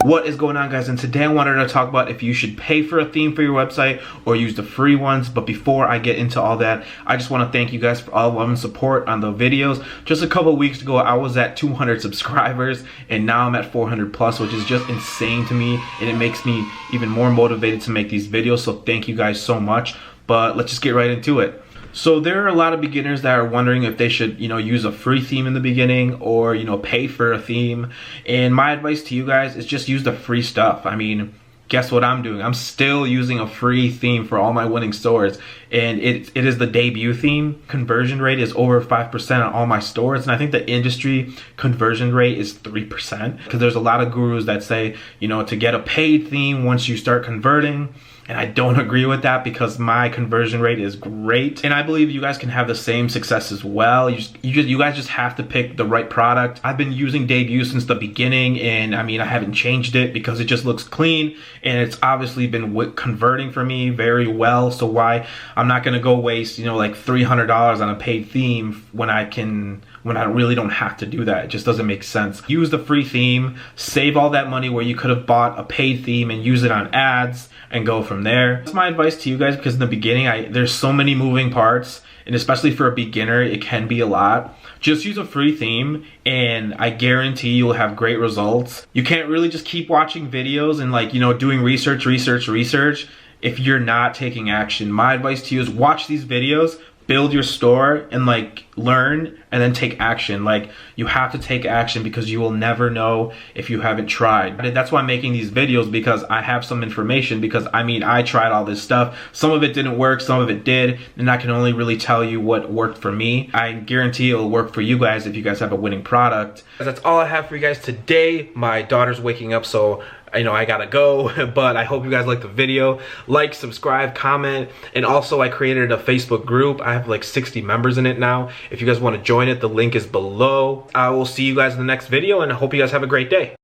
What is going on, guys? And today I wanted to talk about if you should pay for a theme for your website or use the free ones. But before I get into all that, I just want to thank you guys for all love and support on the videos. Just a couple weeks ago, I was at 200 subscribers and now I'm at 400 plus, which is just insane to me, and it makes me even more motivated to make these videos. So thank you guys so much. But let's just get right into it. So there are a lot of beginners that are wondering if they should, use a free theme in the beginning or, pay for a theme. And my advice to you guys is just use the free stuff. I mean, guess what I'm doing? I'm still using a free theme for all my winning stores. And it is the debut theme. Conversion rate is over 5% on all my stores. And I think the industry conversion rate is 3%. Because there's a lot of gurus that say, to get a paid theme once you start converting. And I don't agree with that because my conversion rate is great. And I believe you guys can have the same success as well. You guys just have to pick the right product. I've been using Debut since the beginning, and I mean, I haven't changed it because it just looks clean and it's obviously been converting for me very well. So why? I'm not gonna go waste, like $300 on a paid theme when I really don't have to do that. It just doesn't make sense. Use the free theme, save all that money where you could have bought a paid theme and use it on ads and go from there. That's my advice to you guys, because in the beginning, there's so many moving parts, and especially for a beginner, it can be a lot. Just use a free theme and I guarantee you'll have great results. You can't really just keep watching videos and doing research if you're not taking action. My advice to you is watch these videos, build your store, and learn, and then take action. You have to take action because you will never know if you haven't tried. That's why I'm making these videos, because I have some information, because I tried all this stuff. Some of it didn't work, some of it did, and I can only really tell you what worked for me. I guarantee it'll work for you guys if you guys have a winning product. That's all I have for you guys today. My daughter's waking up, so I gotta go, but I hope you guys liked the video. Like, subscribe, comment, and also I created a Facebook group. I have like 60 members in it now. If you guys want to join it, the link is below. I will see you guys in the next video, and I hope you guys have a great day.